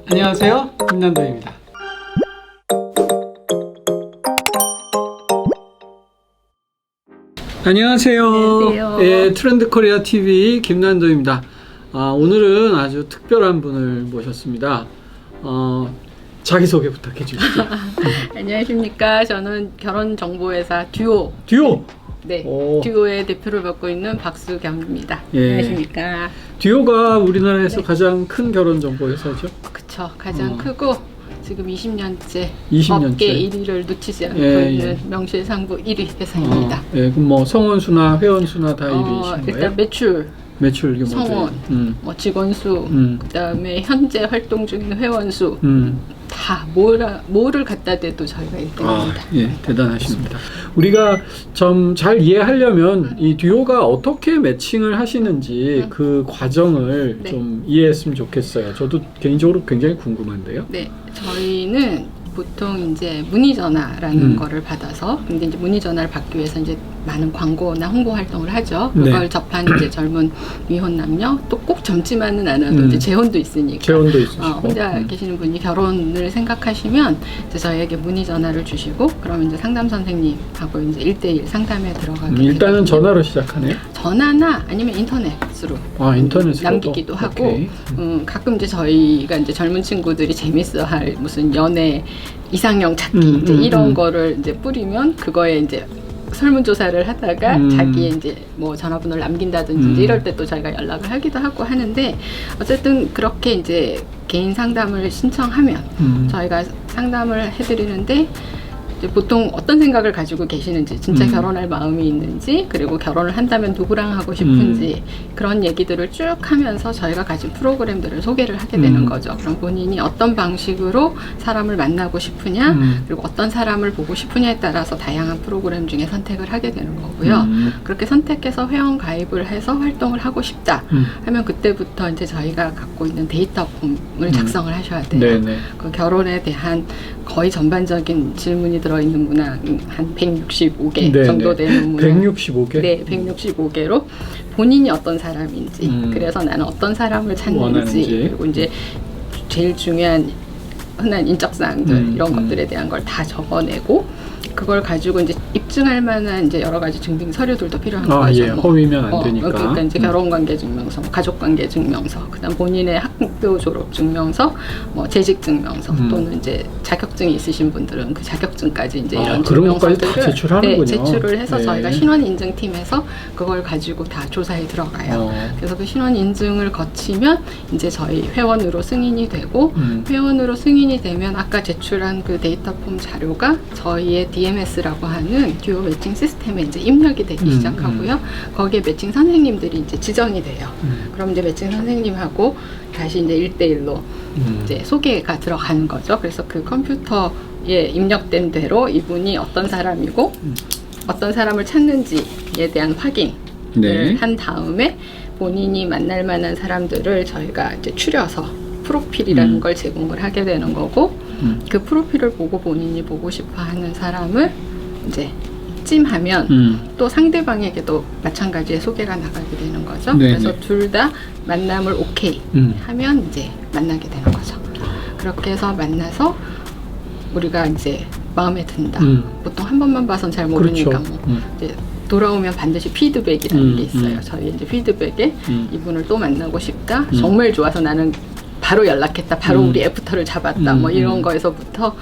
안녕하세요, 김남도입니다. 안녕하세요. 안녕하세요. 예, 트렌드 코리아 TV 김남도입니다. 오늘은 아주 특별한 분을 모셨습니다. 자기소개 부탁해 주시죠. 안녕하십니까. 저는 결혼정보회사 듀오. 듀오! 네, 오. 듀오의 대표를 맡고 있는 박수경입니다. 예. 안녕하십니까. 듀오가 우리나라에서 네. 가장 큰 결혼정보 회사죠. 그쵸. 가장 크고 지금 20년째 20년째. 업계 1위를 놓치지 않고 예, 있는 예. 명실상부 1위 회사입니다. 예, 그럼 뭐 성원수나 회원수나 다 1위이신 거예요? 일단 매출 규모도. 성원, 뭐 직원 수, 그다음에 현재 활동 중인 회원 수, 다 뭐를 갖다 대도 저희가 1등입니다. 예, 대단하십니다. 우리가 좀 잘 이해하려면 이 듀오가 어떻게 매칭을 하시는지 그 과정을 네. 좀 이해했으면 좋겠어요. 저도 개인적으로 굉장히 궁금한데요. 네, 저희는 보통 이제 문의 전화라는 거를 받아서, 근데 이제 문의 전화를 받기 위해서 이제 많은 광고나 홍보 활동을 하죠. 그걸 네. 접한 이제 젊은 미혼 남녀, 또 꼭 젊지만은 않아도 이제 재혼도 있으니까. 재혼도 있으시고. 혼자 계시는 분이 결혼을 생각하시면 이제 저희에게 문의 전화를 주시고, 그러면 이제 상담 선생님하고 이제 1대1 상담에 들어가게 일단은 되거든요. 전화로 시작하네요. 전화나 아니면 인터넷으로 인터넷으로 남기기도 하고, 가끔 이제 저희가 이제 젊은 친구들이 재밌어할 무슨 연애 이상형 찾기 이제 이런 거를 이제 뿌리면 그거에 이제 설문조사를 하다가 자기의 이제 뭐 전화번호를 남긴다든지 이제 이럴 때 또 저희가 연락을 하기도 하고 하는데, 어쨌든 그렇게 이제 개인 상담을 신청하면 저희가 상담을 해드리는데, 이제 보통 어떤 생각을 가지고 계시는지, 진짜 결혼할 마음이 있는지, 그리고 결혼을 한다면 누구랑 하고 싶은지 그런 얘기들을 쭉 하면서 저희가 가진 프로그램들을 소개를 하게 되는 거죠. 그럼 본인이 어떤 방식으로 사람을 만나고 싶으냐, 그리고 어떤 사람을 보고 싶으냐에 따라서 다양한 프로그램 중에 선택을 하게 되는 거고요. 그렇게 선택해서 회원 가입을 해서 활동을 하고 싶다 하면 그때부터 이제 저희가 갖고 있는 데이터 폼을 작성을 하셔야 돼요. 네네. 그 결혼에 대한 거의 전반적인 질문이 들어있는 문항 한 165개 네네. 정도 되는 문항. 165개? 네, 165개로 본인이 어떤 사람인지, 그래서 나는 어떤 사람을 찾는지, 원하는지. 그리고 이제 제일 중요한 흔한 인적사항들 이런 것들에 대한 걸 다 적어내고, 그걸 가지고 이제 입증할 만한 이제 여러 가지 증빙 서류들도 필요한 거죠. 예, 허위면 안 되니까. 그러니까 이제 결혼관계증명서, 뭐 가족관계증명서, 그다음 본인의 학교 졸업증명서, 뭐 재직증명서, 또는 이제 자격증이 있으신 분들은 그 자격증까지 이제 이런 그런 것까지 다 증명서들을 제출하는군요. 제출을 해서 네. 저희가 신원인증팀에서 그걸 가지고 다 조사에 들어가요. 그래서 그 신원인증을 거치면 이제 저희 회원으로 승인이 되고, 회원으로 승인이 되면 아까 제출한 그 데이터 폼 자료가 저희의 DMS라고 하는 듀오 매칭 시스템에 이제 입력이 되기 시작하고요. 거기에 매칭 선생님들이 이제 지정이 돼요. 그럼 이제 매칭 선생님하고 다시 이제 1대1로 이제 소개가 들어가는 거죠. 그래서 그 컴퓨터에 입력된 대로 이분이 어떤 사람이고 어떤 사람을 찾는지에 대한 확인을 네. 한 다음에 본인이 만날 만한 사람들을 저희가 이제 추려서 프로필이라는 걸 제공을 하게 되는 거고, 그 프로필을 보고 본인이 보고 싶어 하는 사람을 이제 찜하면 또 상대방에게도 마찬가지의 소개가 나가게 되는 거죠. 네네. 그래서 둘 다 만남을 오케이 하면 이제 만나게 되는 거죠. 그렇게 해서 만나서 우리가 이제 마음에 든다. 보통 한 번만 봐선 잘 모르니까 그렇죠. 뭐 이제 돌아오면 반드시 피드백이라는 게 있어요. 저희 이제 피드백에 이분을 또 만나고 싶다. 정말 좋아서 나는 바로 연락했다. 바로 우리 애프터를 잡았다. 뭐 이런 거에서부터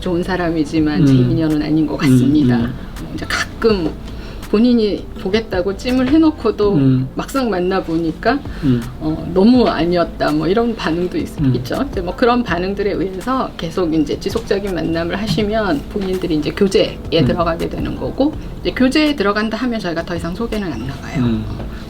좋은 사람이지만 제 인연은 아닌 것 같습니다. 이제 가끔 본인이 보겠다고 찜을 해놓고도 막상 만나보니까 너무 아니었다. 뭐 이런 반응도 있죠. 이제 뭐 그런 반응들에 의해서 계속 이제 지속적인 만남을 하시면 본인들이 이제 교제에 들어가게 되는 거고, 이제 교제에 들어간다 하면 저희가 더 이상 소개는 안 나가요.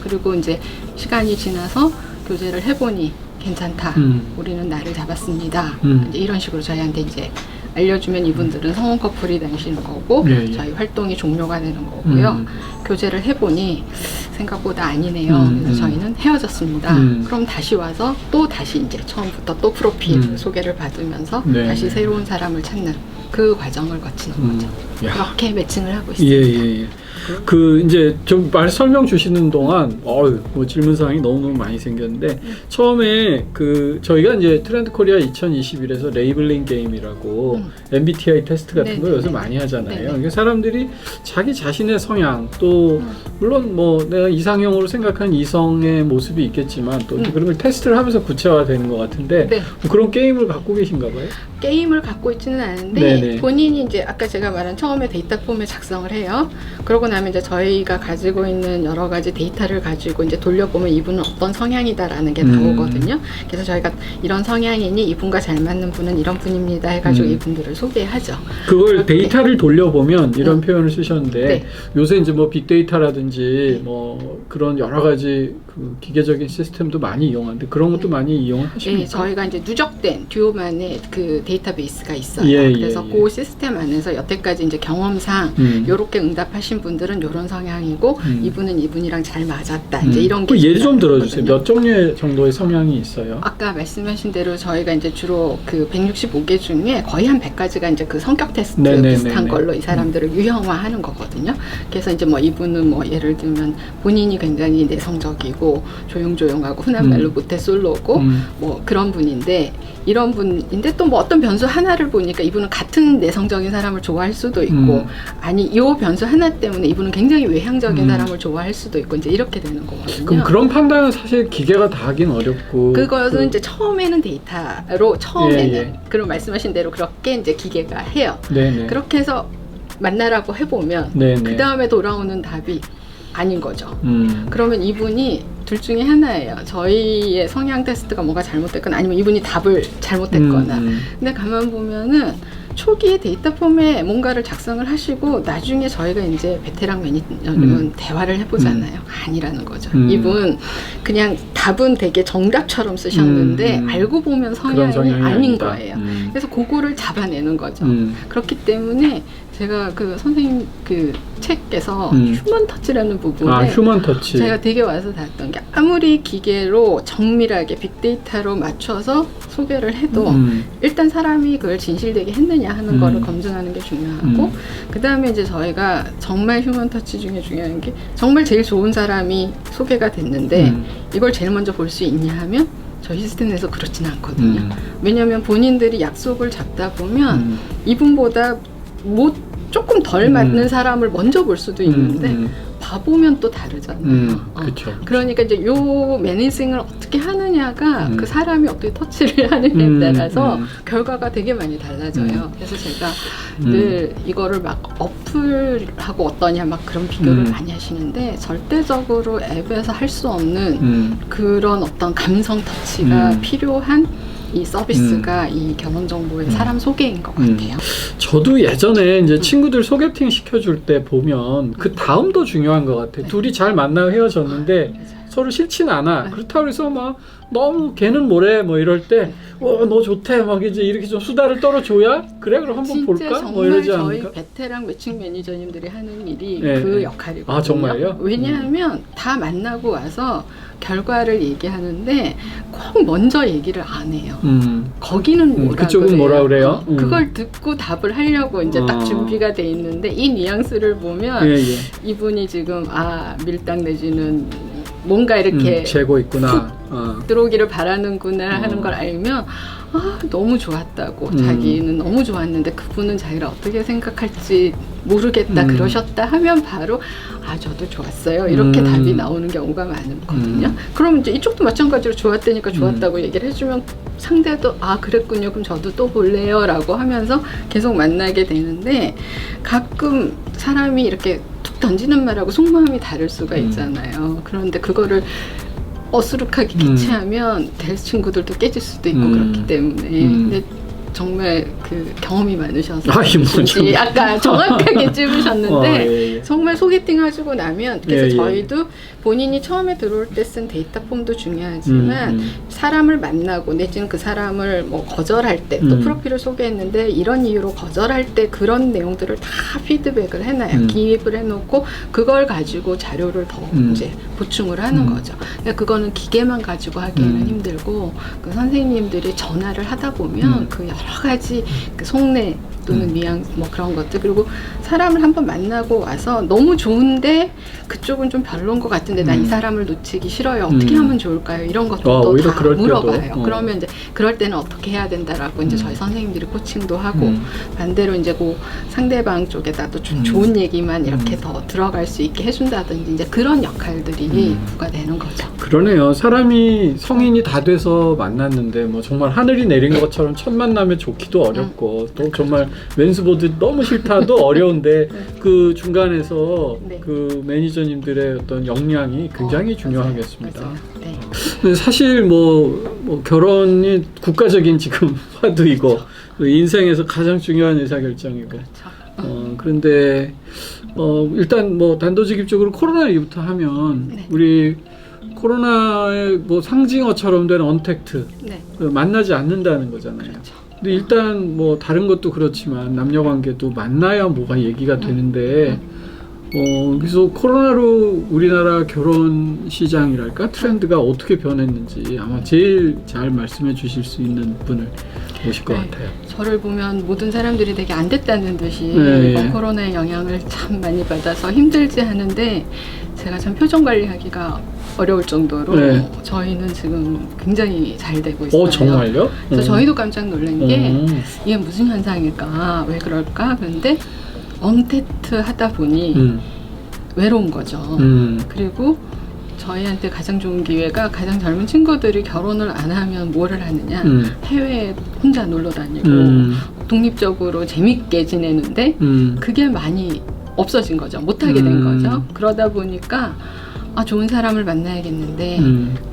그리고 이제 시간이 지나서 교제를 해보니 괜찮다. 우리는 나를 잡았습니다. 이제 이런 식으로 저희한테 이제 알려주면 이분들은 성원 커플이 되시는 거고, 예, 예. 저희 활동이 종료가 되는 거고요. 교제를 해보니 생각보다 아니네요. 그래서 저희는 헤어졌습니다. 그럼 다시 와서 또 다시 이제 처음부터 또 프로필 소개를 받으면서 네, 다시 네. 새로운 사람을 찾는 그 과정을 거치는 거죠. 야. 그렇게 매칭을 하고 예, 있습니다. 예, 예. 그 이제 좀 말 설명 주시는 동안 뭐 질문 사항이 너무너무 많이 생겼는데 처음에 그 저희가 이제 트렌드 코리아 2021에서 레이블링 게임이라고 MBTI 테스트 같은 거 요새 많이 하잖아요. 그러니까 사람들이 자기 자신의 성향 또 물론 뭐 내가 이상형으로 생각하는 이성의 모습이 있겠지만 또 그런 걸 테스트를 하면서 구체화되는 것 같은데 뭐 그런 게임을 갖고 계신가 봐요? 게임을 갖고 있지는 않은데 네네. 본인이 이제 아까 제가 말한 처음에 데이터 폼을 작성을 해요. 그러고 나면 이제 저희가 가지고 있는 여러 가지 데이터를 가지고 이제 돌려보면 이분은 어떤 성향이다라는 게 나오거든요. 그래서 저희가 이런 성향이니 이분과 잘 맞는 분은 이런 분입니다 해가지고 이분들을 소개하죠. 그걸 그렇게. 데이터를 돌려보면 이런 표현을 쓰셨는데 네. 요새 이제 뭐 빅데이터라든지 뭐 그런 여러 가지 그 기계적인 시스템도 많이 이용하는데 그런 것도 많이 이용을 하십니까? 네, 저희가 이제 누적된 듀오만의 그 데이터베이스가 있어요. 예, 그래서 예. 그 시스템 안에서 여태까지 이제 경험상 요렇게 응답하신 분들은 요런 성향이고 이분이랑 잘 맞았다. 이제 이런 게 예를 좀 들어주세요. 있거든요. 몇 종류의 정도의 성향이 있어요? 아까 말씀하신 대로 저희가 이제 주로 그 165개 중에 거의 한 100가지가 이제 그 성격 테스트 네네네네. 비슷한 걸로 이 사람들을 유형화하는 거거든요. 그래서 이제 뭐 이분은 뭐 예를 들면 본인이 굉장히 내성적이고 조용조용하고 흔한 말로 모태솔로고 뭐 그런 분인데 이런 분인데 또 뭐 어떤 변수 하나를 보니까 이분은 같은 내성적인 사람을 좋아할 수도 있고 아니 이 변수 하나 때문에 이분은 굉장히 외향적인 사람을 좋아할 수도 있고 이제 이렇게 되는 거거든요. 그럼 그런 판단은 사실 기계가 다 하긴 어렵고 그것은 이제 처음에는 데이터로 처음에는 예. 그런 말씀하신 대로 그렇게 이제 기계가 해요. 네네. 그렇게 해서 만나라고 해보면 네네. 그 다음에 돌아오는 답이 아닌 거죠. 그러면 이분이 둘 중에 하나예요. 저희의 성향 테스트가 뭐가 잘못됐거나 아니면 이분이 답을 잘못했거나. 근데 가만 보면은 초기에 데이터 폼에 뭔가를 작성을 하시고 나중에 저희가 이제 베테랑 매니저는 대화를 해보잖아요. 아니라는 거죠. 이분 그냥 답은 되게 정답처럼 쓰셨는데 알고 보면 성향이 아닌 아니다. 거예요. 그래서 그거를 잡아내는 거죠. 그렇기 때문에 제가 그 선생님 그 책에서 휴먼 터치라는 부분에 휴먼 터치. 제가 되게 와서 닿았던 게 아무리 기계로 정밀하게 빅데이터로 맞춰서 소개를 해도 일단 사람이 그걸 진실되게 했느냐 하는 거를 검증하는 게 중요하고 그 다음에 이제 저희가 정말 휴먼 터치 중에 중요한 게 정말 제일 좋은 사람이 소개가 됐는데 이걸 제일 먼저 볼 수 있냐 하면 저희 시스템 내에서 그렇지는 않거든요. 왜냐하면 본인들이 약속을 잡다 보면 이분보다 조금 덜 맞는 사람을 먼저 볼 수도 있는데 봐보면 또 다르잖아요. 그렇죠. 그러니까 이제 요 매니징을 어떻게 하느냐가 그 사람이 어떻게 터치를 하느냐에 따라서 결과가 되게 많이 달라져요. 그래서 제가 늘 이거를 막 어플하고 어떠냐 막 그런 비교를 많이 하시는데 절대적으로 앱에서 할 수 없는 그런 어떤 감성 터치가 필요한 이 서비스가 이 결혼정보의 사람 소개인 것 같아요. 저도 예전에 이제 친구들 소개팅 시켜줄 때 보면 그 다음도 중요한 것 같아요. 둘이 잘 만나고 헤어졌는데 서로 싫진 않아. 그렇다고 해서 막 너무 걔는 뭐래 뭐 이럴 때 너 좋대 막 이제 이렇게 좀 수다를 떨어줘야 그래 그럼 한번 볼까 뭐 이러지 정말 않을까? 저희 베테랑 매칭 매니저님들이 하는 일이 네, 그 네. 역할이거든요. 아, 정말요? 왜냐하면 다 만나고 와서 결과를 얘기하는데 꼭 먼저 얘기를 안 해요. 거기는 뭐라 그쪽은 그래요? 뭐라 그래요? 그걸 듣고 답을 하려고 이제 딱 준비가 돼 있는데 이 뉘앙스를 보면 예. 이분이 지금 밀당 내지는 뭔가 이렇게 재고 있구나. 들어오기를 바라는구나 하는 걸 알면 너무 좋았다고 자기는 너무 좋았는데 그분은 자기를 어떻게 생각할지 모르겠다 그러셨다 하면 바로 저도 좋았어요 이렇게 답이 나오는 경우가 많거든요. 그럼 이제 이쪽도 마찬가지로 좋았다니까 좋았다고 얘기를 해주면 상대도 그랬군요 그럼 저도 또 볼래요 라고 하면서 계속 만나게 되는데 가끔 사람이 이렇게 툭 던지는 말하고 속마음이 다를 수가 있잖아요. 그런데 그거를 어수룩하게 캐치하면 될 친구들도 깨질 수도 있고 그렇기 때문에 근데 정말 그 경험이 많으셔서 아까 정확하게 찝으셨는데 정말 소개팅 하시고 나면 그래서 저희도 본인이 처음에 들어올 때 쓴 데이터 폼도 중요하지만 사람을 만나고 내지는 그 사람을 뭐 거절할 때 또 프로필을 소개했는데 이런 이유로 거절할 때 그런 내용들을 다 피드백을 해놔요. 기입을 해놓고 그걸 가지고 자료를 더 이제 보충을 하는 거죠. 그러니까 그거는 기계만 가지고 하기에는 힘들고 그 선생님들이 전화를 하다 보면 그 여러 가지 그 속내 또는 뉘앙스 뭐 그런 것들, 그리고 사람을 한번 만나고 와서 너무 좋은데 그쪽은 좀 별론 것 같은데 나 이 사람을 놓치기 싫어요. 어떻게 하면 좋을까요? 이런 것도 오히려 다 그럴 물어봐요. 때도. 그러면 이제 그럴 때는 어떻게 해야 된다라고 이제 저희 선생님들이 코칭도 하고 반대로 이제 그 상대방 쪽에다도 좀 좋은 얘기만 이렇게 더 들어갈 수 있게 해준다든지 이제 그런 역할들이 부과되는 거죠. 그러네요. 사람이 성인이 다 돼서 만났는데 뭐 정말 하늘이 내린 것처럼 첫 만남에 좋기도 어렵고 또 정말 왼수보드 너무 싫다도 어려운데 그 중간에서 네. 그 매니저님들의 어떤 역량이 굉장히 중요하겠습니다. 맞아요. 네. 근데 사실 뭐 결혼이 국가적인 지금 화두이고 인생에서 가장 중요한 의사결정이고 그런데 일단 뭐 단도직입적으로 코로나 이후부터 하면 네. 우리 코로나의 뭐 상징어처럼 된 언택트 네. 만나지 않는다는 거잖아요. 그렇죠. 근데 일단 뭐 다른 것도 그렇지만 남녀관계도 만나야 뭐가 얘기가 되는데 그래서 코로나로 우리나라 결혼 시장이랄까 트렌드가 어떻게 변했는지 아마 제일 잘 말씀해 주실 수 있는 분을 모실 것 네. 같아요. 저를 보면 모든 사람들이 되게 안 됐다는 듯이 네. 이번 코로나의 영향을 참 많이 받아서 힘들지 하는데 제가 참 표정 관리하기가 어려울 정도로 네. 저희는 지금 굉장히 잘 되고 있어요. 정말요? 그래서 저희도 깜짝 놀란 게 이게 무슨 현상일까? 왜 그럴까? 그런데 언택트 하다 보니 외로운 거죠. 그리고 저희한테 가장 좋은 기회가 가장 젊은 친구들이 결혼을 안 하면 뭐를 하느냐. 해외에 혼자 놀러 다니고 독립적으로 재밌게 지내는데 그게 많이 없어진 거죠. 못하게 된 거죠. 그러다 보니까 좋은 사람을 만나야겠는데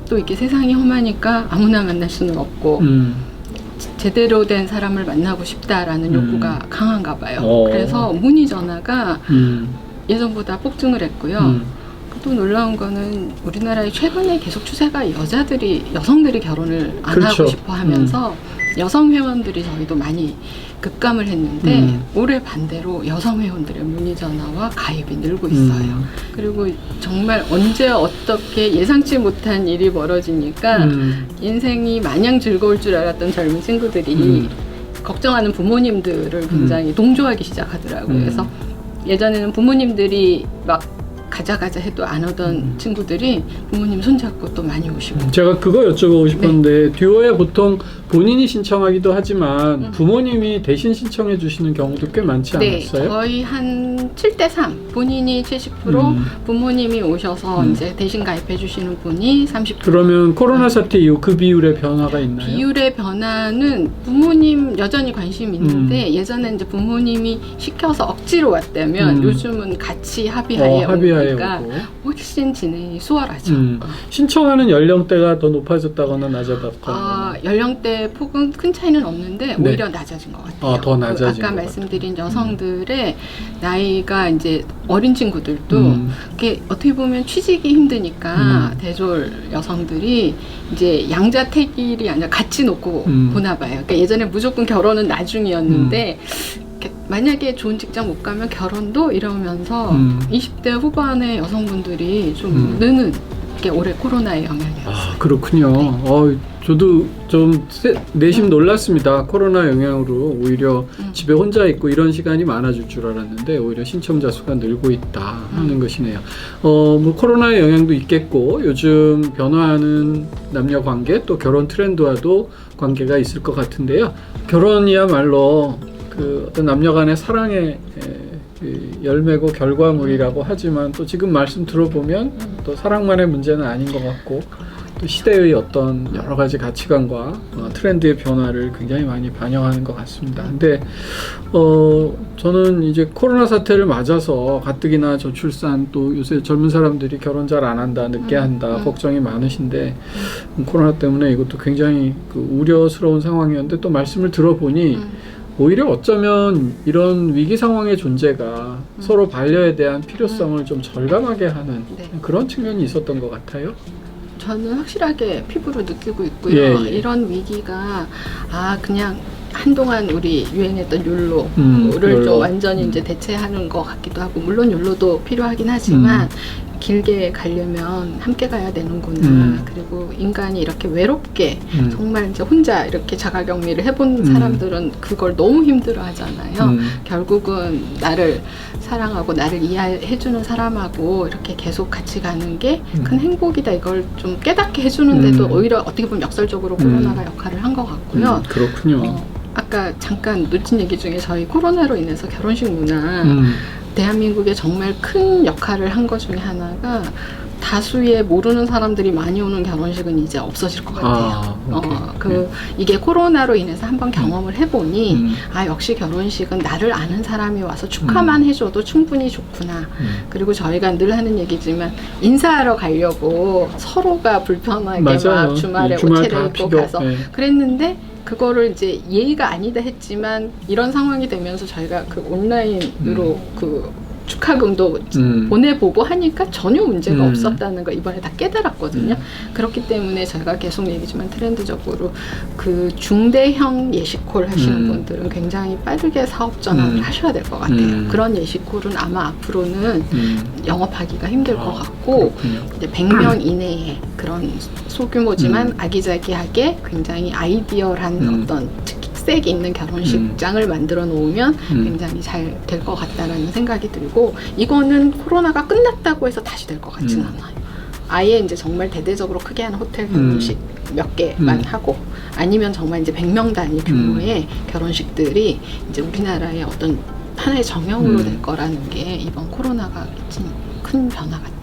또 이렇게 세상이 험하니까 아무나 만날 수는 없고 제대로 된 사람을 만나고 싶다라는 욕구가 강한가 봐요. 그래서 문의 전화가 예전보다 폭증을 했고요. 또 놀라운 거는 우리나라에 최근에 계속 추세가 여성들이 결혼을 안 그렇죠. 하고 싶어 하면서 여성 회원들이 저희도 많이 급감을 했는데 올해 반대로 여성 회원들의 문의 전화와 가입이 늘고 있어요. 그리고 정말 언제 어떻게 예상치 못한 일이 벌어지니까 인생이 마냥 즐거울 줄 알았던 젊은 친구들이 걱정하는 부모님들을 굉장히 동조하기 시작하더라고요. 그래서 예전에는 부모님들이 막 가자 해도 안 오던 친구들이 부모님 손잡고 또 많이 오시고. 제가 그거 여쭤보고 싶었는데 듀오에 보통 본인이 신청하기도 하지만 부모님이 대신 신청해 주시는 경우도 꽤 많지 않았어요? 네, 거의 한 7대3 본인이 70% 부모님이 오셔서 이제 대신 가입해 주시는 분이 30%. 그러면 코로나 사태 이후 그 비율의 변화가 있나요? 비율의 변화는 부모님 여전히 관심 있는데 예전에 이제 부모님이 시켜서 억지로 왔다면 요즘은 같이 합의하에 오니까 훨씬 진행이 수월하죠. 신청하는 연령대가 더 높아졌다거나 낮아졌다거나 연령대 폭은 큰 차이는 없는데 네. 오히려 낮아진 것 같아요. 더 낮아진 아까 것 말씀드린 여성들의 나이가 이제 어린 친구들도 이게 어떻게 보면 취직이 힘드니까 대졸 여성들이 이제 양자택일이 아니라 같이 놓고 보나 봐요. 그러니까 예전에 무조건 결혼은 나중이었는데 만약에 좋은 직장 못 가면 결혼도 이러면서 20대 후반의 여성분들이 좀 느는 게 올해 코로나의 영향이었어요. 그렇군요. 저도 좀 내심 놀랐습니다. 코로나 영향으로 오히려 집에 혼자 있고 이런 시간이 많아질 줄 알았는데 오히려 신청자 수가 늘고 있다 하는 것이네요. 뭐 코로나의 영향도 있겠고 요즘 변화하는 남녀 관계 또 결혼 트렌드와도 관계가 있을 것 같은데요. 결혼이야말로 그 어떤 남녀 간의 사랑의 열매고 결과물이라고 하지만 또 지금 말씀 들어보면 또 사랑만의 문제는 아닌 것 같고 또 시대의 어떤 여러 가지 가치관과 트렌드의 변화를 굉장히 많이 반영하는 것 같습니다. 근데 저는 이제 코로나 사태를 맞아서 가뜩이나 저출산 또 요새 젊은 사람들이 결혼 잘 안 한다, 늦게 한다 걱정이 많으신데 코로나 때문에 이것도 굉장히 그 우려스러운 상황이었는데 또 말씀을 들어보니 오히려 어쩌면 이런 위기 상황의 존재가 서로 반려에 대한 필요성을 좀 절감하게 하는 그런 측면이 있었던 것 같아요. 저는 확실하게 피부로 느끼고 있고요. 이런 위기가 그냥 한동안 우리 유행했던 욜로를 좀 완전히 이제 대체하는 것 같기도 하고 물론 욜로도 필요하긴 하지만 길게 가려면 함께 가야 되는구나. 그리고 인간이 이렇게 외롭게 정말 이제 혼자 이렇게 자가격리를 해본 사람들은 그걸 너무 힘들어 하잖아요. 결국은 나를 사랑하고 나를 이해해주는 사람하고 이렇게 계속 같이 가는 게 큰 행복이다. 이걸 좀 깨닫게 해주는데도 오히려 어떻게 보면 역설적으로 코로나가 역할을 한 것 같고요. 그렇군요. 아까 잠깐 놓친 얘기 중에 저희 코로나로 인해서 결혼식 문화 대한민국에 정말 큰 역할을 한 것 중에 하나가 다수의 모르는 사람들이 많이 오는 결혼식은 이제 없어질 것 같아요. 이게 코로나로 인해서 한번 경험을 해보니 역시 결혼식은 나를 아는 사람이 와서 축하만 해줘도 충분히 좋구나. 그리고 저희가 늘 하는 얘기지만 인사하러 가려고 서로가 불편하게 막 주말에 옷차려 입고 가서 그랬는데 그거를 이제 예의가 아니다 했지만 이런 상황이 되면서 저희가 그 온라인으로 그 축하금도 보내보고 하니까 전혀 문제가 없었다는 거 이번에 다 깨달았거든요. 그렇기 때문에 제가 계속 얘기지만 트렌드적으로 그 중대형 예식콜 하시는 분들은 굉장히 빠르게 사업 전환을 하셔야 될 것 같아요. 그런 예식콜은 아마 앞으로는 영업하기가 힘들 것 같고 이제 100명 이내에 그런 소규모지만 아기자기하게 굉장히 아이디어한 어떤 특색이 있는 결혼식장을 만들어 놓으면 굉장히 잘 될 것 같다라는 생각이 들고 이거는 코로나가 끝났다고 해서 다시 될 것 같지는 않아요. 아예 이제 정말 대대적으로 크게 하는 호텔 결혼식 몇 개만 하고 아니면 정말 이제 100명 단위 규모의 결혼식들이 이제 우리나라의 어떤 하나의 정형으로 될 거라는 게 이번 코로나가 미친 큰 변화 같아요.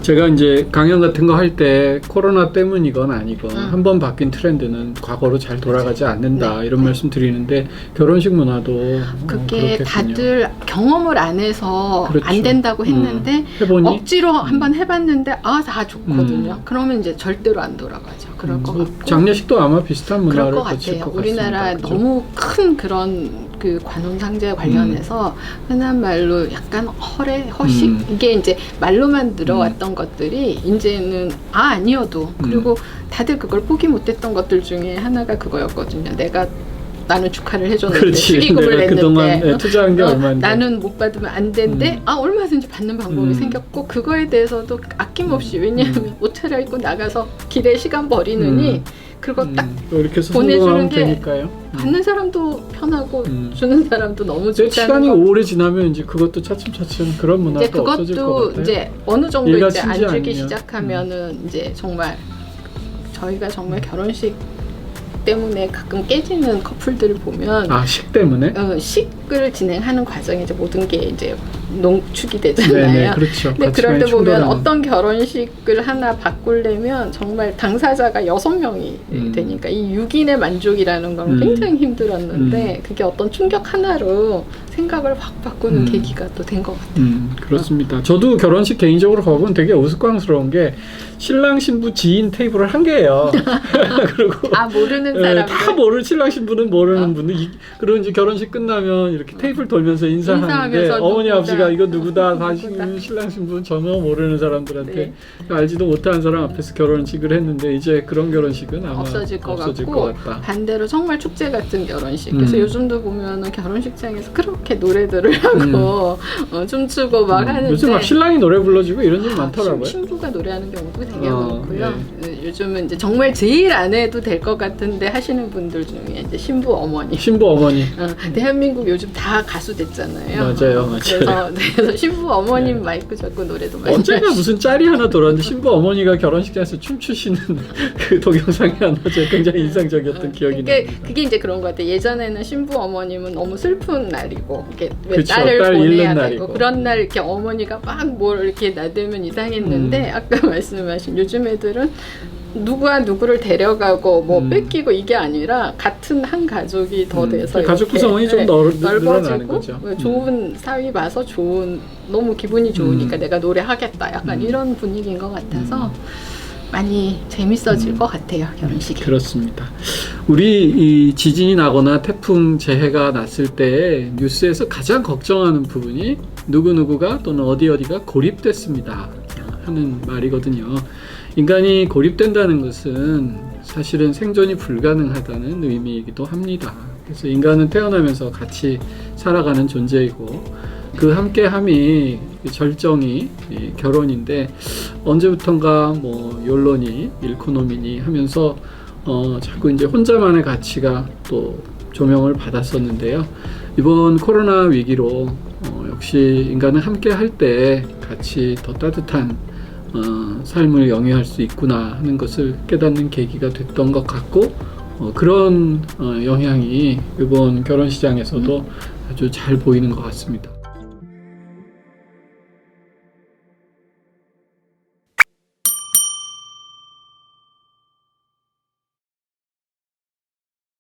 제가 이제 강연 같은 거 할 때 코로나 때문이건 아니건 한번 바뀐 트렌드는 과거로 잘 돌아가지 않는다 이런 말씀 드리는데 결혼식 문화도 그게 그렇겠군요. 다들 경험을 안 해서 그렇죠. 안 된다고 했는데 해보니? 억지로 한번 해봤는데 다 좋거든요. 그러면 이제 절대로 안 돌아가죠. 그럴 것 같고 장례식도 아마 비슷한 그럴 문화를 것 거칠 같아요. 것 같습니다. 우리나라 그죠? 너무 큰 그런 그 관혼상제 관련해서 흔한 말로 약간 허식 이게 이제 말로만 들어왔던 것들이 이제는 아니어도 그리고 다들 그걸 포기 못했던 것들 중에 하나가 그거였거든요. 나는 축하를 해줬는데 그렇지. 축의금을 내가 그동안 냈는데 투자한 게 얼마인데 나는 못 받으면 안 된대. 얼마든지 받는 방법이 생겼고 그거에 대해서도 아낌없이 왜냐하면 옷 차려입고 나가서 길에 시간 버리느니 그거 딱 이렇게 해서 보내주는 성공하면 게 되니까요. 받는 사람도 편하고 주는 사람도 너무 이제 좋다는 시간이 거. 오래 지나면 이제 그것도 차츰차츰 그런 문화도 이제 없어질 것 그것도 같아요. 이제 어느 정도 이제 일가친지 안 주기 아니면. 시작하면은 이제 정말 저희가 정말 결혼식 때문에 가끔 깨지는 커플들을 보면 식 때문에? 식을 진행하는 과정에 이제 모든 게 이제 농축이 되잖아요. 네네, 그렇죠. 근데 그럴 때 보면 충돌하는. 어떤 결혼식을 하나 바꾸려면 정말 당사자가 6명이 되니까 이 6인의 만족이라는 건 굉장히 힘들었는데 그게 어떤 충격 하나로 생각을 확 바꾸는 계기가 또 된 것 같아요. 그렇습니다. 저도 결혼식 개인적으로 가보면 되게 우스꽝스러운 게 신랑 신부 지인 테이블을 한 개예요. 그리고 모르는 사람들 다 모르는 신랑 신부는 모르는 분들 그리고 이제 결혼식 끝나면 이렇게 테이블 돌면서 인사하는데 인사하면서 어머니 누구다, 아버지가 이거 누구다 다 누구다. 신랑 신부는 전혀 모르는 사람들한테 알지도 못하는 사람 앞에서 결혼식을 했는데 이제 그런 결혼식은 아마 없어질 것 없어질 같고 것 같다. 반대로 정말 축제 같은 결혼식 그래서 요즘도 보면은 결혼식장에서 그렇게 노래들을 하고 춤추고 막 하는데 요즘 막 신랑이 노래 불러주고 이런 일 많더라고요. 신부가 노래하는 경우도 되게 많고요. 요즘은 이제 정말 제일 안 해도 될 것 같은데 하시는 분들 중에 이제 신부 어머니. 대한민국 요즘 다 가수 됐잖아요. 맞아요. 그래서 신부 어머님 마이크 잡고 노래도 많이 언젠가 무슨 짤이 하나 돌았는데 신부 어머니가 결혼식장에서 춤추시는 그 동영상이 하나 굉장히 인상적이었던 기억이 납니다. 그게 이제 그런 것 같아요. 예전에는 신부 어머님은 너무 슬픈 날이고 이렇게 그쵸, 딸을 딸 보내야 잃는 되고 날이고. 그런 날 이렇게 어머니가 막 뭘 이렇게 나대면 이상했는데 아까 말씀하신 요즘 애들은 누구와 누구를 데려가고 뭐 뺏기고 이게 아니라 같은 한 가족이 더 돼서 가족 구성원이 좀 늘어나는 거죠. 좋은 사위 봐서 너무 기분이 좋으니까 내가 노래하겠다 약간 이런 분위기인 것 같아서 많이 재밌어질 것 같아요, 결혼식이. 그렇습니다. 우리 이 지진이 나거나 태풍 재해가 났을 때 뉴스에서 가장 걱정하는 부분이 누구누구가 또는 어디가 고립됐습니다 하는 말이거든요. 인간이 고립된다는 것은 사실은 생존이 불가능하다는 의미이기도 합니다. 그래서 인간은 태어나면서 같이 살아가는 존재이고 그 함께함이 절정이 결혼인데 언제부턴가 뭐 욜로니 일코노미니 하면서 자꾸 이제 혼자만의 가치가 또 조명을 받았었는데요. 이번 코로나 위기로 역시 인간은 함께 할 때 같이 더 따뜻한 삶을 영위할 수 있구나 하는 것을 깨닫는 계기가 됐던 것 같고 그런 영향이 이번 결혼 시장에서도 아주 잘 보이는 것 같습니다.